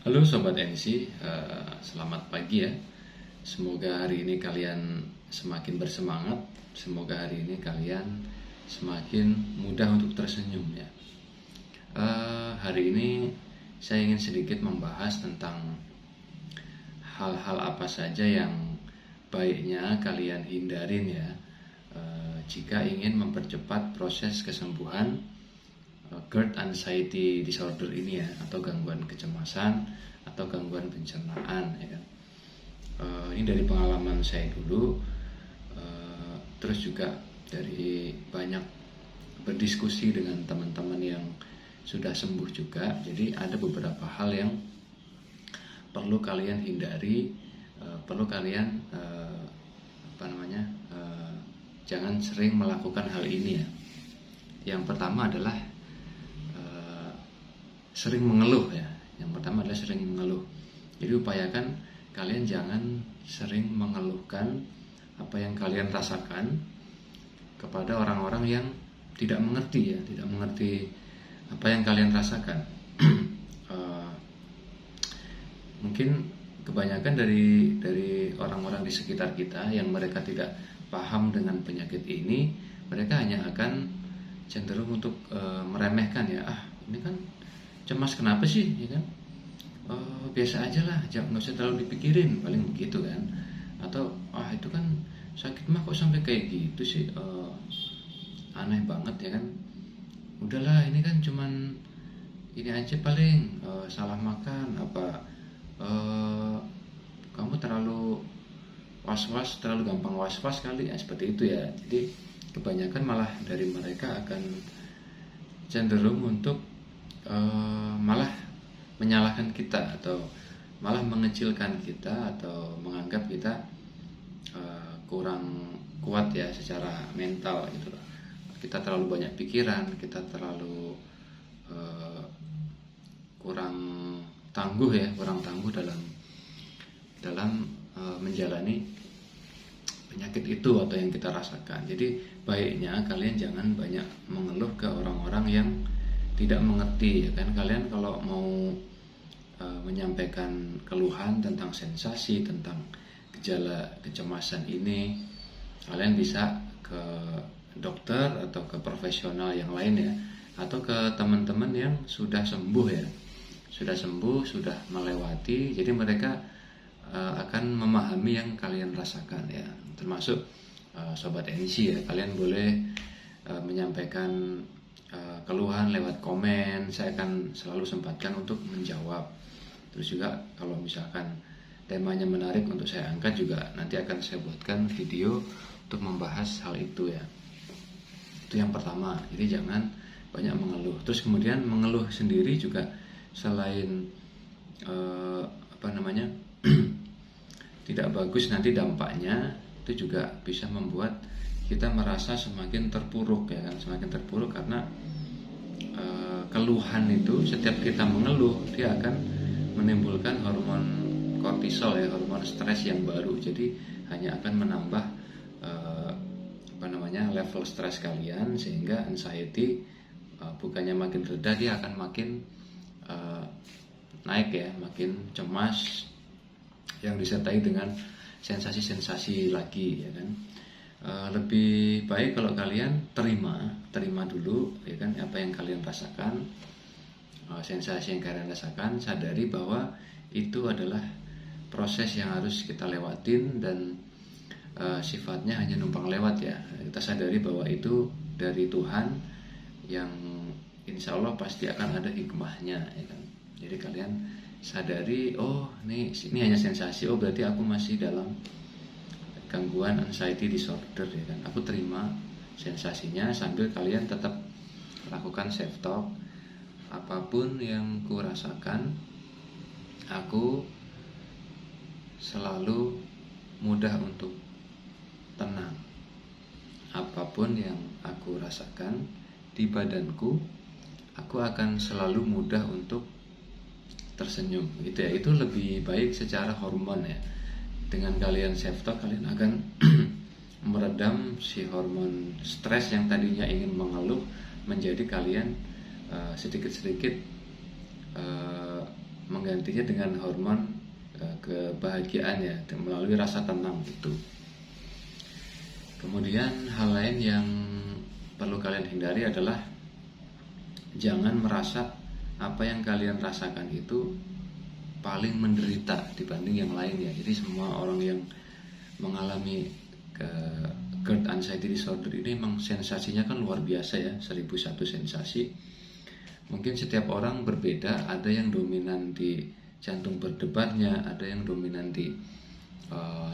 Halo Sobat NC, selamat pagi ya. Semoga hari ini kalian semakin bersemangat. Semoga hari ini kalian semakin mudah untuk tersenyum ya. Hari ini saya ingin sedikit membahas tentang hal-hal apa saja yang baiknya kalian hindarin ya, jika ingin mempercepat proses kesembuhan GERD anxiety disorder ini ya, atau gangguan kecemasan atau gangguan pencernaan ya kan. Ini dari pengalaman saya dulu, terus juga dari banyak berdiskusi dengan teman-teman yang sudah sembuh juga. Jadi ada beberapa hal yang perlu kalian hindari, perlu kalian jangan sering melakukan hal ini ya. Yang pertama adalah sering mengeluh ya. Yang pertama adalah sering mengeluh. Jadi upayakan kalian jangan sering mengeluhkan apa yang kalian rasakan kepada orang-orang yang tidak mengerti ya, tidak mengerti apa yang kalian rasakan. Mungkin kebanyakan dari orang-orang di sekitar kita yang mereka tidak paham dengan penyakit ini, mereka hanya akan cenderung untuk meremehkan ya. Ini kan cemas kenapa sih ya kan, biasa aja lah, nggak usah terlalu dipikirin, paling begitu kan. Atau itu kan sakit mah kok sampai kayak gitu sih, aneh banget ya kan, udahlah ini kan cuman ini aja paling, salah makan apa, kamu terlalu was-was, terlalu gampang was-was kali ya, seperti itu ya. Jadi kebanyakan malah dari mereka akan cenderung untuk malah menyalahkan kita, atau malah mengecilkan kita, atau menganggap kita kurang kuat ya secara mental gitu loh. Kita terlalu banyak pikiran, kita terlalu kurang tangguh dalam menjalani penyakit itu atau yang kita rasakan. Jadi baiknya kalian jangan banyak mengeluh ke orang-orang yang tidak mengerti ya kan. Kalian kalau mau menyampaikan keluhan tentang sensasi, tentang gejala kecemasan ini, kalian bisa ke dokter atau ke profesional yang lain ya, atau ke teman-teman yang sudah sembuh ya, sudah sembuh, sudah melewati. Jadi mereka akan memahami yang kalian rasakan ya. Termasuk Sobat NC ya, kalian boleh menyampaikan keluhan lewat komen. Saya akan selalu sempatkan untuk menjawab. Terus juga kalau misalkan temanya menarik untuk saya angkat, juga nanti akan saya buatkan video untuk membahas hal itu ya. Itu yang pertama. Jadi jangan banyak mengeluh. Terus kemudian mengeluh sendiri juga selain tidak bagus, nanti dampaknya itu juga bisa membuat kita merasa semakin terpuruk ya kan, semakin terpuruk karena keluhan itu, setiap kita mengeluh dia akan menimbulkan hormon kortisol ya, hormon stres yang baru. Jadi hanya akan menambah level stres kalian, sehingga anxiety bukannya makin reda, dia akan makin naik ya, makin cemas yang disertai dengan sensasi-sensasi lagi ya kan. Lebih baik kalau kalian terima dulu ya kan apa yang kalian rasakan, sensasi yang kalian rasakan. Sadari bahwa itu adalah proses yang harus kita lewatin, dan sifatnya hanya numpang lewat ya. Kita sadari bahwa itu dari Tuhan yang insya Allah pasti akan ada hikmahnya ya kan. Jadi kalian sadari, ini hanya sensasi, berarti aku masih dalam gangguan anxiety disorder ya kan. Aku terima sensasinya, sambil kalian tetap lakukan self talk. Apapun yang ku rasakan, aku selalu mudah untuk tenang. Apapun yang aku rasakan di badanku, aku akan selalu mudah untuk tersenyum gitu ya. Itu lebih baik secara hormon ya. Dengan kalian self talk, kalian akan meredam si hormon stres yang tadinya ingin mengeluh, menjadi kalian sedikit-sedikit menggantinya dengan hormon kebahagiaan ya, melalui rasa tenang itu. Kemudian hal lain yang perlu kalian hindari adalah jangan merasa apa yang kalian rasakan itu paling menderita dibanding yang lain ya. Jadi semua orang yang mengalami GERD anxiety disorder ini memang sensasinya kan luar biasa ya, 1001 sensasi. Mungkin setiap orang berbeda, ada yang dominan di jantung berdebarnya, ada yang dominan di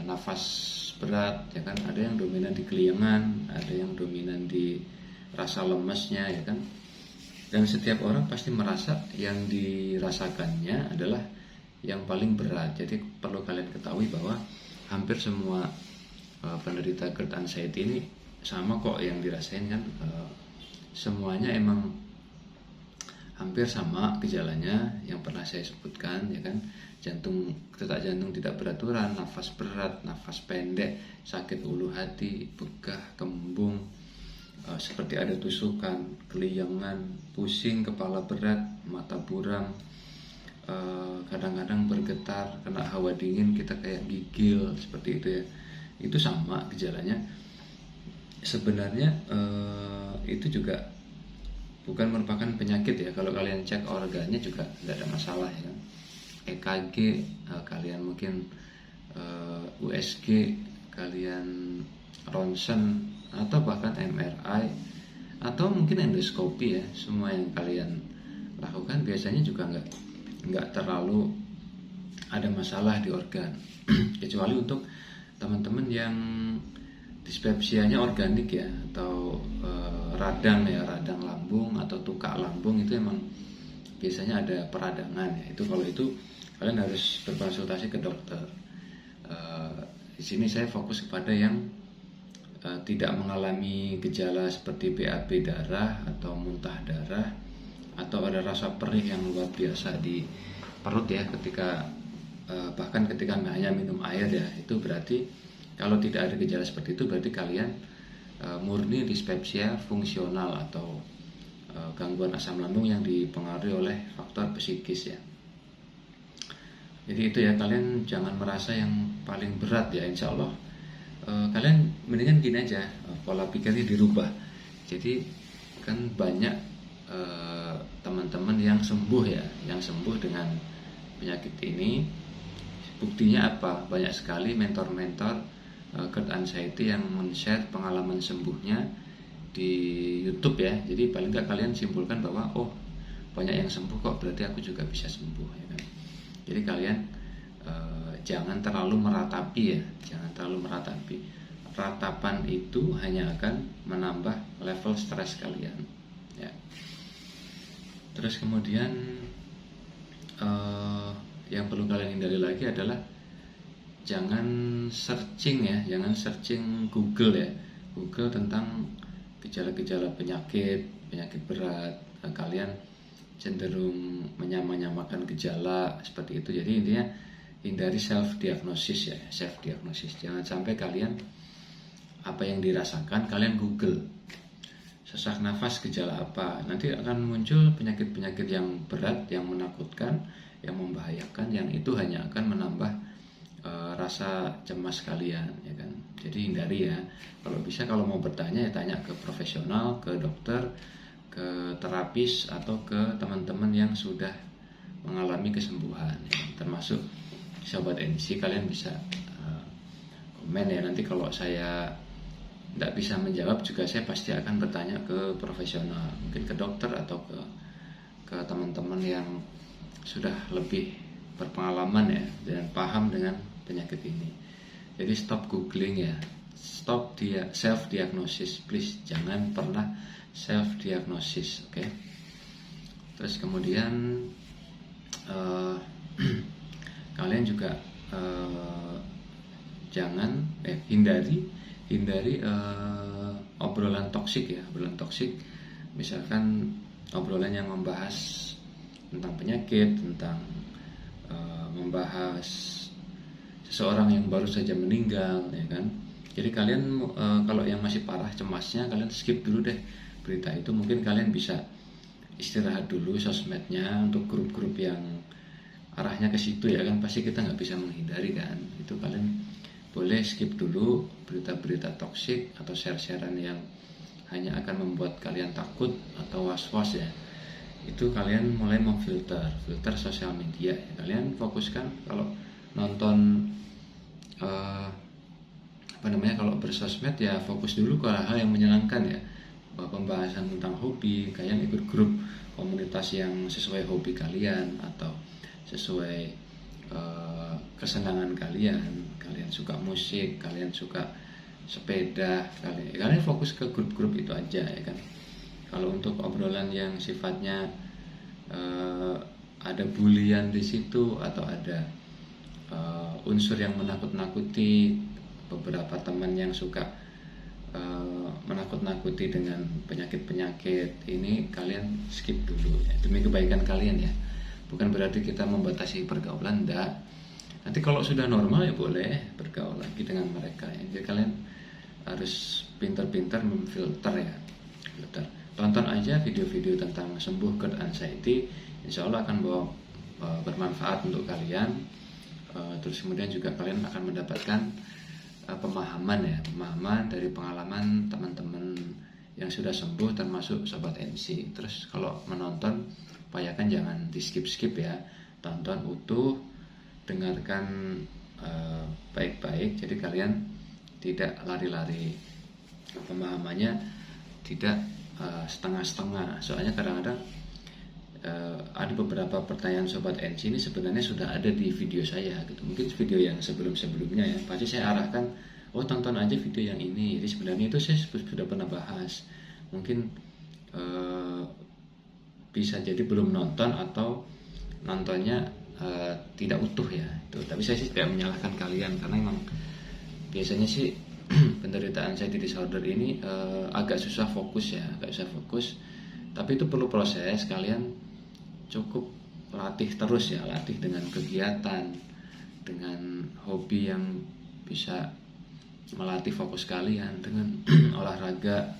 nafas berat ya kan, ada yang dominan di keliengan, ada yang dominan di rasa lemesnya ya kan. Dan setiap orang pasti merasa yang dirasakannya adalah yang paling berat. Jadi perlu kalian ketahui bahwa hampir semua penderita GERD anxiety ini sama kok yang dirasain kan, semuanya emang hampir sama gejalanya yang pernah saya sebutkan ya kan. Detak jantung tidak beraturan, nafas berat, nafas pendek, sakit ulu hati, begah, kembung, seperti ada tusukan, keliengan, pusing, kepala berat, mata buram, kadang-kadang bergetar, kena hawa dingin kita kayak gigil, seperti itu ya. Itu sama gejalanya. Sebenarnya itu juga bukan merupakan penyakit ya. Kalau kalian cek organnya juga tidak ada masalah ya kan. EKG kalian mungkin USG kalian ronsen atau bahkan MRI atau mungkin endoskopi ya, semua yang kalian lakukan biasanya juga nggak terlalu ada masalah di organ kecuali untuk teman-teman yang dispepsianya organik ya, atau radang lambung atau tukak lambung, itu emang biasanya ada peradangan ya. Itu kalau itu kalian harus berkonsultasi ke dokter. Di sini saya fokus kepada yang tidak mengalami gejala seperti BAB darah atau muntah darah atau ada rasa perih yang luar biasa di perut ya, ketika bahkan ketika hanya minum air ya. Itu berarti kalau tidak ada gejala seperti itu berarti kalian murni dispepsia fungsional atau gangguan asam lambung yang dipengaruhi oleh faktor psikis ya. Jadi itu ya, kalian jangan merasa yang paling berat ya. Insya Allah kalian mendingan gini aja, pola pikirnya dirubah. Jadi kan banyak teman-teman yang sembuh ya, yang sembuh dengan penyakit ini. Buktinya apa? Banyak sekali mentor-mentor GERD anxiety yang men-share pengalaman sembuhnya di YouTube ya. Jadi paling nggak kalian simpulkan bahwa oh, banyak yang sembuh kok, berarti aku juga bisa sembuh ya kan. Jadi kalian jangan terlalu meratapi ya, jangan terlalu meratapi. Ratapan itu hanya akan menambah level stres kalian ya. Terus kemudian yang perlu kalian hindari lagi adalah jangan searching ya, jangan searching Google ya, Google tentang gejala-gejala penyakit berat. Kalian cenderung menyamakan gejala seperti itu. Jadi intinya hindari self diagnosis ya, self diagnosis. Jangan sampai kalian apa yang dirasakan kalian Google. Sesak nafas gejala apa? Nanti akan muncul penyakit-penyakit yang berat, yang menakutkan, yang membahayakan, yang itu hanya akan menambah rasa cemas kalian ya kan. Jadi hindari ya. Kalau bisa, kalau mau bertanya ya tanya ke profesional, ke dokter, ke terapis, atau ke teman-teman yang sudah mengalami kesembuhan ya. Termasuk Sobat NC, kalian bisa komen ya. Nanti kalau saya tidak bisa menjawab juga, saya pasti akan bertanya ke profesional, mungkin ke dokter atau ke teman-teman yang sudah lebih berpengalaman ya dan paham dengan penyakit ini. Jadi stop googling ya, stop self diagnosis, please, jangan pernah self diagnosis, oke? Terus kemudian kalian juga jangan hindari obrolan toksik ya, obrolan toksik, misalkan obrolan yang membahas tentang penyakit, tentang membahas seseorang yang baru saja meninggal ya kan. Jadi kalian kalau yang masih parah cemasnya, kalian skip dulu deh berita itu. Mungkin kalian bisa istirahat dulu sosmednya untuk grup-grup yang arahnya ke situ ya kan, pasti kita nggak bisa menghindari kan. Itu kalian boleh skip dulu berita-berita toksik atau share-sharean yang hanya akan membuat kalian takut atau was-was ya. Itu kalian mulai memfilter sosial media. Kalian fokuskan kalau nonton kalau bersosmed ya fokus dulu ke hal yang menyenangkan ya. Pembahasan tentang hobi, kalian ikut grup komunitas yang sesuai hobi kalian atau sesuai kesenangan kalian suka musik, kalian suka sepeda, kalian fokus ke grup-grup itu aja ya kan. Kalau untuk obrolan yang sifatnya ada bulian di situ atau ada unsur yang menakut-nakuti, beberapa teman yang suka menakut-nakuti dengan penyakit-penyakit ini, kalian skip dulu ya, demi kebaikan kalian ya. Bukan berarti kita membatasi pergaulan, enggak. Nanti kalau sudah normal ya boleh bergaul lagi dengan mereka ya. Jadi kalian harus pintar-pintar memfilter ya. Tonton aja video-video tentang sembuh GERD anxiety, insya Allah akan bermanfaat untuk kalian. Terus kemudian juga kalian akan mendapatkan pemahaman dari pengalaman teman-teman yang sudah sembuh, termasuk sobat MC. Terus kalau menonton, upayakan jangan di skip ya, tonton utuh, dengarkan baik-baik, jadi kalian tidak lari-lari, pemahamannya tidak setengah-setengah. Soalnya kadang-kadang ada beberapa pertanyaan sobat NC ini sebenarnya sudah ada di video saya gitu. Mungkin video yang sebelum-sebelumnya ya, pasti saya arahkan, oh tonton aja video yang ini. Jadi sebenarnya itu saya sudah pernah bahas. Mungkin bisa jadi belum nonton atau nontonnya tidak utuh ya itu. Tapi saya sih tidak menyalahkan kalian, karena memang biasanya sih penderitaan anxiety disorder ini agak susah fokus. Tapi itu perlu proses. Kalian cukup latih terus ya, latih dengan kegiatan, dengan hobi yang bisa melatih fokus kalian, dengan olahraga,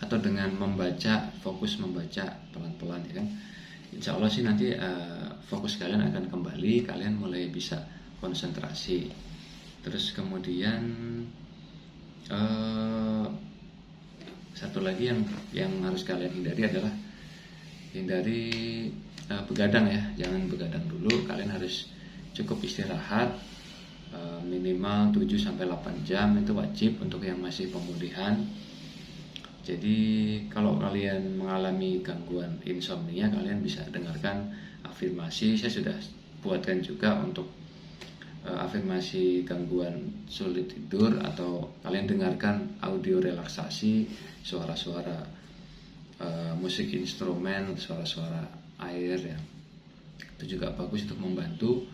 atau dengan fokus membaca pelan-pelan ya kan. Insya Allah sih nanti fokus kalian akan kembali, kalian mulai bisa konsentrasi. Terus kemudian satu lagi yang harus kalian hindari adalah begadang ya. Jangan begadang dulu, kalian harus cukup istirahat minimal 7-8 jam, itu wajib untuk yang masih pemulihan. Jadi kalau kalian mengalami gangguan insomnia, kalian bisa dengarkan afirmasi. Saya sudah buatkan juga untuk afirmasi gangguan sulit tidur, atau kalian dengarkan audio relaksasi, suara-suara musik instrumen, suara-suara air ya. Itu juga bagus untuk membantu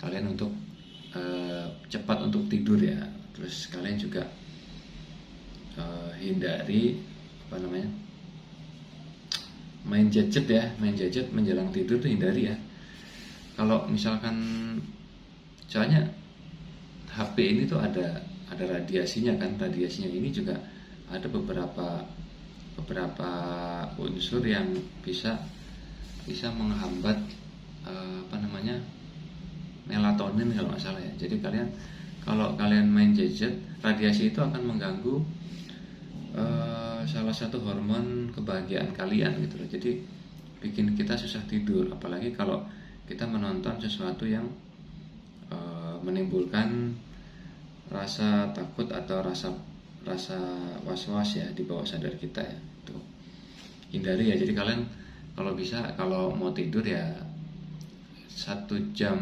kalian untuk cepat untuk tidur ya. Terus kalian juga hindari main gadget menjelang tidur tuh hindari ya. Kalau misalkan, soalnya HP ini tuh ada radiasinya kan. Radiasinya ini juga ada beberapa unsur yang bisa menghambat melatonin kalau nggak salah ya. Jadi kalau kalian main gadget, radiasi itu akan mengganggu salah satu hormon kebahagiaan kalian gitu loh. Jadi bikin kita susah tidur, apalagi kalau kita menonton sesuatu yang menimbulkan rasa takut atau rasa was-was ya di bawah sadar kita ya. Tuh, hindari ya. Jadi kalian kalau bisa, kalau mau tidur ya 1 jam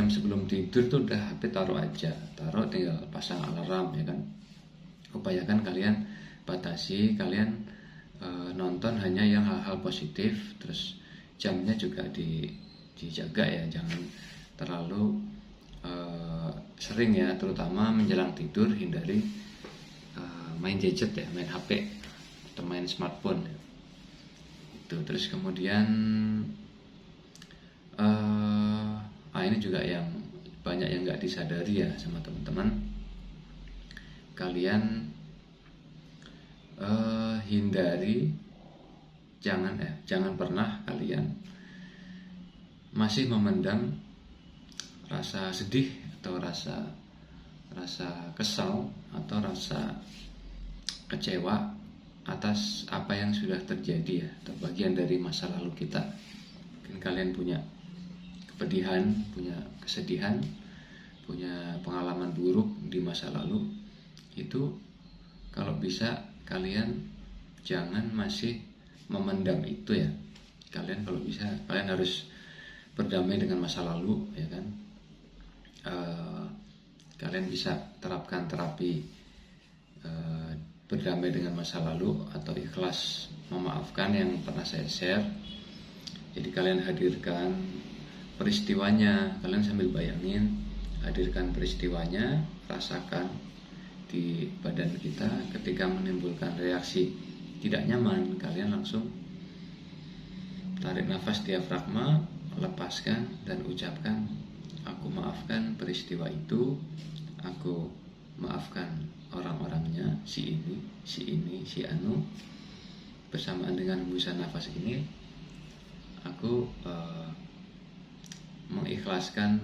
sebelum tidur tuh udah HP taruh aja, tinggal pasang alarm ya kan. Upayakan kalian batasi, kalian nonton hanya yang hal-hal positif. Terus jamnya juga dijaga ya, jangan terlalu sering ya, terutama menjelang tidur. Hindari main gadget ya, main HP atau main smartphone ya. Itu. Terus kemudian ini juga yang banyak yang nggak disadari ya sama teman-teman. Kalian hindari jangan pernah kalian masih memendam rasa sedih atau rasa kesal atau rasa kecewa atas apa yang sudah terjadi ya, atau bagian dari masa lalu kita. Mungkin kalian punya kepedihan, punya kesedihan, punya pengalaman buruk di masa lalu. Itu kalau bisa kalian jangan masih memendam itu ya. Kalian kalau bisa, kalian harus berdamai dengan masa lalu ya kan. Kalian bisa terapkan terapi berdamai dengan masa lalu atau ikhlas memaafkan yang pernah saya share. Jadi kalian hadirkan peristiwanya, kalian sambil bayangin, hadirkan peristiwanya, rasakan di badan kita. Ketika menimbulkan reaksi tidak nyaman, kalian langsung tarik nafas diafragma, lepaskan dan ucapkan, aku maafkan peristiwa itu, aku maafkan orang-orangnya, si ini, si anu. Bersamaan dengan hembusan nafas ini, aku mengikhlaskan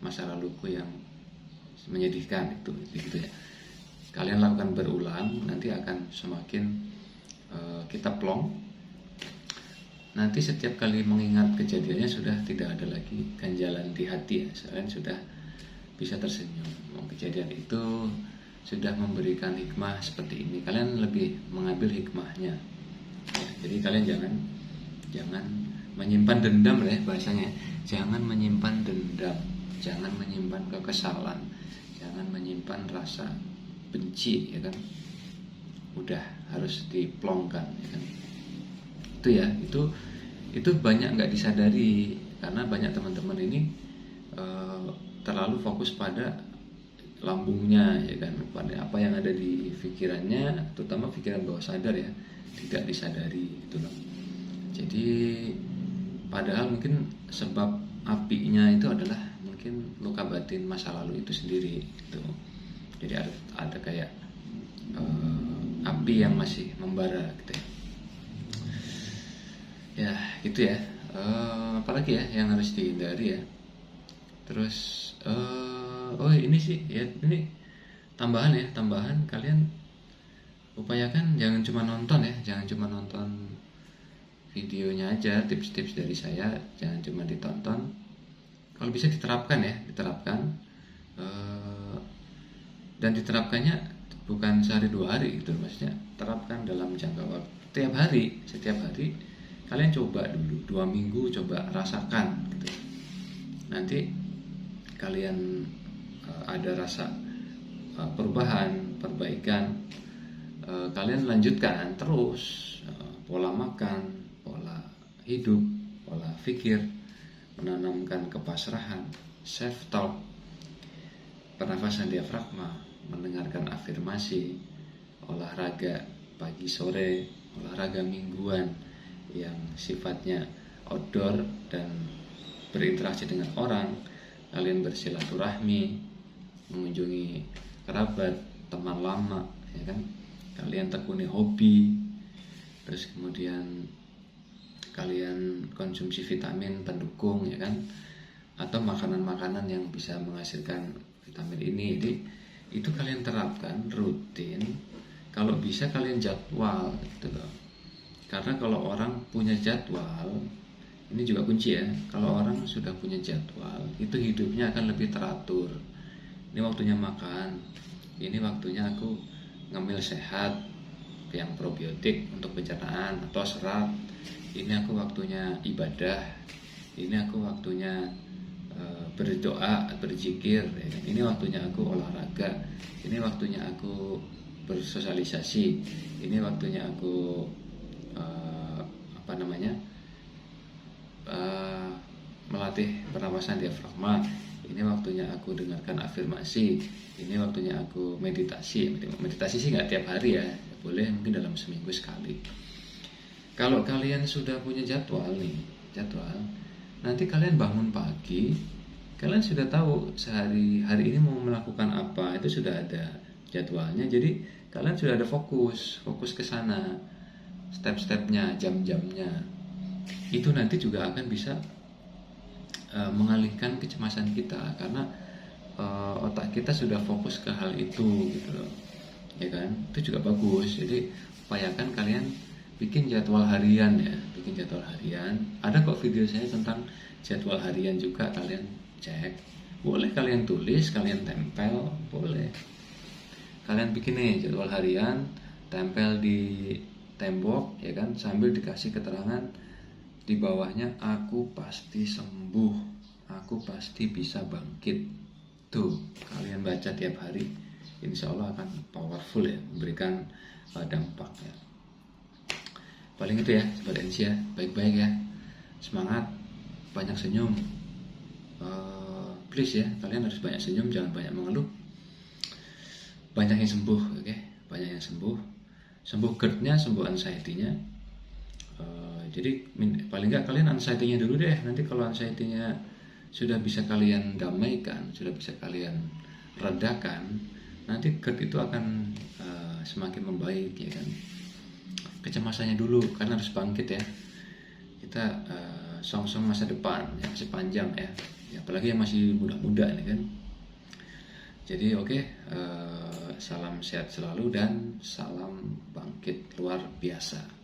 masa laluku yang menyedihkan itu, gitu ya. Kalian lakukan berulang, nanti akan semakin kita plong. Nanti setiap kali mengingat kejadiannya sudah tidak ada lagi ganjalan di hati ya. Kalian sudah bisa tersenyum. Kejadian itu sudah memberikan hikmah seperti ini. Kalian lebih mengambil hikmahnya. Ya, jadi kalian jangan menyimpan dendam ya bahasanya. Jangan menyimpan dendam, jangan menyimpan kekesalan, jangan menyimpan rasa benci ya kan. Udah harus diplongkan ya kan. Itu banyak nggak disadari karena banyak teman-teman ini terlalu fokus pada lambungnya ya kan, pada apa yang ada di pikirannya, terutama pikiran bawah sadar ya, tidak disadari gitu loh. Jadi padahal mungkin sebab apinya itu adalah mungkin luka batin masa lalu itu sendiri gitu. Jadi ada kayak api yang masih membara gitu ya. Ya gitu ya. Apalagi ya yang harus dihindari ya. Terus ini sih ya, ini tambahan kalian upayakan jangan cuma nonton ya, jangan cuma nonton videonya aja, tips-tips dari saya jangan cuma ditonton. Kalau bisa diterapkan ya, dan diterapkannya bukan sehari 2 hari gitu, maksudnya terapkan dalam jangka waktu setiap hari kalian coba dulu 2 minggu, coba rasakan gitu. Nanti kalian ada rasa perbaikan, kalian lanjutkan terus pola makan, pola hidup, pola pikir, menanamkan kepasrahan, self talk, pernafasan diafragma, mendengarkan afirmasi, olahraga pagi sore, olahraga mingguan yang sifatnya outdoor dan berinteraksi dengan orang. Kalian bersilaturahmi, mengunjungi kerabat, teman lama ya kan. Kalian tekuni hobi, terus kemudian kalian konsumsi vitamin pendukung ya kan, atau makanan-makanan yang bisa menghasilkan vitamin ini. Jadi itu kalian terapkan rutin. Kalau bisa kalian jadwal gitu loh. Karena kalau orang punya jadwal, ini juga kunci ya. Kalau orang sudah punya jadwal, itu hidupnya akan lebih teratur. Ini waktunya makan, ini waktunya aku ngambil sehat yang probiotik untuk pencernaan atau serat. Ini aku waktunya ibadah. Ini aku waktunya berdoa, berzikir. Ini waktunya aku olahraga. Ini waktunya aku bersosialisasi. Ini waktunya aku melatih pernapasan diafragma. Ini waktunya aku dengarkan afirmasi. Ini waktunya aku meditasi. Meditasi sih nggak tiap hari ya, boleh mungkin dalam seminggu sekali. Kalau kalian sudah punya jadwal, nanti kalian bangun pagi, kalian sudah tahu hari ini mau melakukan apa, itu sudah ada jadwalnya. Jadi kalian sudah ada fokus ke sana. step-stepnya, jam-jamnya, itu nanti juga akan bisa mengalihkan kecemasan kita, karena otak kita sudah fokus ke hal itu gitu loh, ya kan? Itu juga bagus. Jadi upayakan kalian bikin jadwal harian ya, bikin jadwal harian. Ada kok video saya tentang jadwal harian juga, kalian cek. Boleh kalian tulis, kalian tempel, boleh. Kalian bikin nih jadwal harian, tempel di tembok ya kan, sambil dikasih keterangan di bawahnya, aku pasti sembuh, aku pasti bisa bangkit. Tuh, kalian baca tiap hari, insya Allah akan powerful ya, memberikan dampak ya. Paling itu ya, Sobat NC ya, baik-baik ya, semangat, banyak senyum. Please ya, kalian harus banyak senyum, jangan banyak mengeluh. Banyak yang sembuh, oke? Banyak yang sembuh. Sembuh GERD-nya, sembuh anxiety-nya. Jadi paling nggak kalian anxiety-nya dulu deh. Nanti kalau anxiety-nya sudah bisa kalian damaikan, sudah bisa kalian redakan, nanti GERD itu akan semakin membaik ya kan. Kecemasannya dulu, karena harus bangkit ya. Kita song-song masa depan yang masih panjang ya. Apalagi yang masih muda-muda nih kan. Jadi oke, salam sehat selalu dan salam bangkit luar biasa.